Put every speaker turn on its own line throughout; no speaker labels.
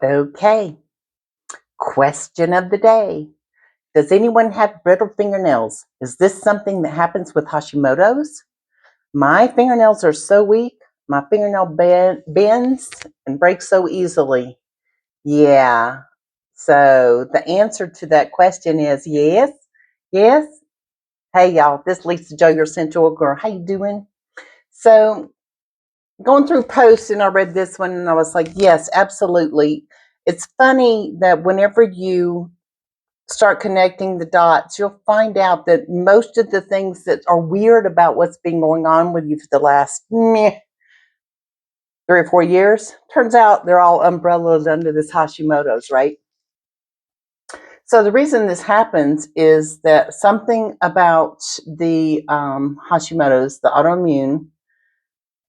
Okay, question of the day. Does anyone have brittle fingernails? Is this something that happens with Hashimoto's? My fingernails are so weak, my fingernail bends and breaks so easily. Yeah. So the answer to that question is yes. Yes. Hey y'all, this is Lisa Joe, your sensual girl. How you doing? So going through posts and I read this one and I was like, yes, absolutely. It's funny that whenever you start connecting the dots, you'll find out that most of the things that are weird about what's been going on with you for the last 3 or 4 years, turns out they're all umbrellas under this Hashimoto's, right? So the reason this happens is that something about the Hashimoto's, the autoimmune,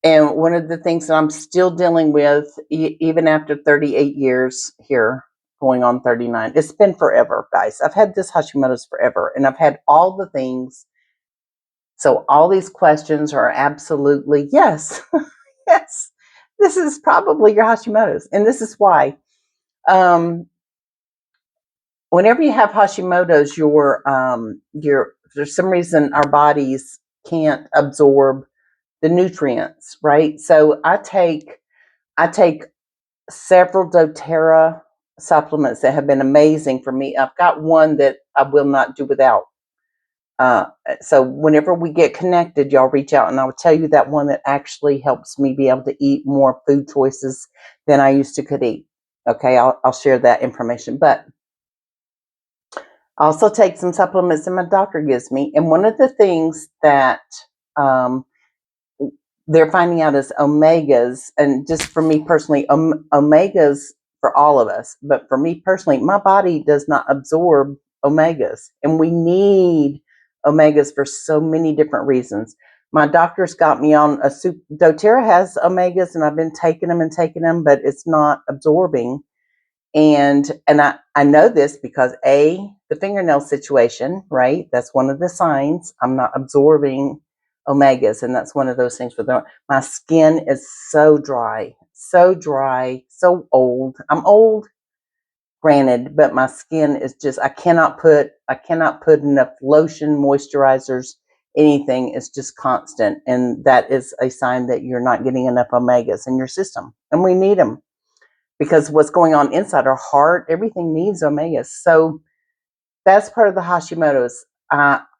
and one of the things that I'm still dealing with, even after 38 years here, going on 39, it's been forever, guys. I've had this Hashimoto's forever, and I've had all the things. So all these questions are absolutely yes, yes. This is probably your Hashimoto's, and this is why. Um, Whenever you have Hashimoto's, your for some reason our bodies can't absorb the nutrients, right? So I take several Doterra supplements that have been amazing for me. I've got one that I will not do without. Uh, so whenever we get connected, y'all reach out and I'll tell you that one that actually helps me be able to eat more food choices than I used to could eat. Okay, I'll share that information. But I also take some supplements that my doctor gives me. And one of the things that um, they're finding out is omegas, and just for me personally, omegas for all of us, but for me personally, my body does not absorb omegas, and we need omegas for so many different reasons. My doctor's got me on a soup. doTERRA has omegas, and I've been taking them, but it's not absorbing. And I know this because the fingernail situation, right? That's one of the signs. I'm not absorbing omegas, and that's one of those things with my skin is so dry, so old. I'm old, granted, but my skin is just I cannot put enough lotion, moisturizers, anything. It's just constant, and that is a sign that you're not getting enough omegas in your system, and we need them because what's going on inside our heart, everything needs omegas. So that's part of the Hashimoto's.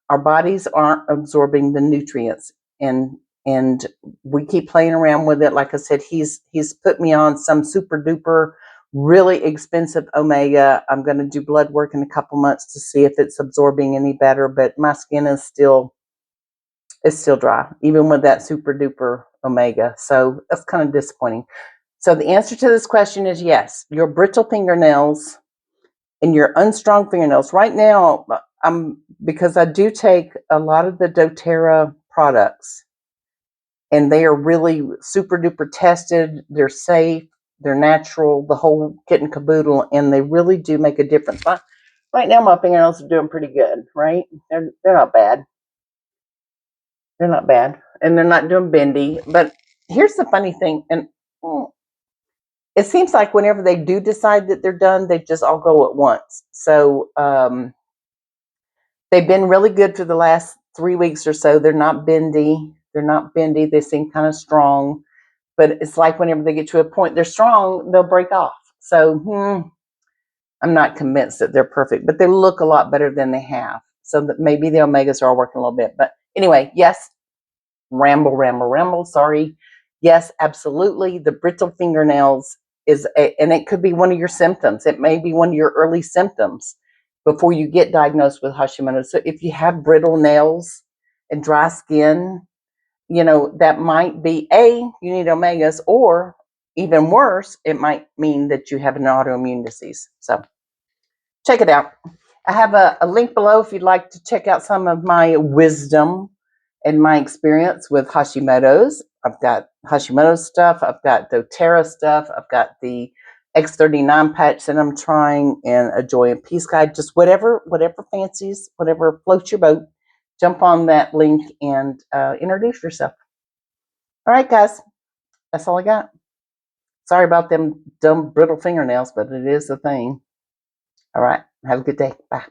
Our bodies aren't absorbing the nutrients, and we keep playing around with it. Like I said, he's put me on some super duper, really expensive omega. I'm going to do blood work in a couple months to see if it's absorbing any better. But my skin is still dry, even with that super duper omega. So that's kind of disappointing. So the answer to this question is yes. Your brittle fingernails and your unstrong fingernails. Right now, because I do take a lot of the doTERRA products, and they are really super duper tested. They're safe. They're natural. The whole kit and caboodle, and they really do make a difference. Right now, my fingernails are doing pretty good. Right? They're not bad. They're not bad, and they're not doing bendy. But here's the funny thing, and it seems like whenever they do decide that they're done, they just all go at once. So they've been really good for the last 3 weeks or so. They're not bendy. They're not bendy. They seem kind of strong. But it's like whenever they get to a point they're strong, they'll break off. So I'm not convinced that they're perfect, but they look a lot better than they have. So that maybe the omegas are all working a little bit. But anyway, yes, ramble. Sorry. Yes, absolutely. The brittle fingernails and it could be one of your symptoms. It may be one of your early symptoms before you get diagnosed with Hashimoto. So if you have brittle nails and dry skin, that might be you need omegas, or even worse, it might mean that you have an autoimmune disease. So check it out. I have a link below if you'd like to check out some of my wisdom and my experience with Hashimoto's. I've got Hashimoto stuff. I've got doTERRA stuff. I've got the X39 patch that I'm trying, and a Joy and Peace guide. Just whatever fancies, whatever floats your boat. Jump on that link and introduce yourself. All right, guys. That's all I got. Sorry about them dumb brittle fingernails, but it is a thing. All right. Have a good day. Bye.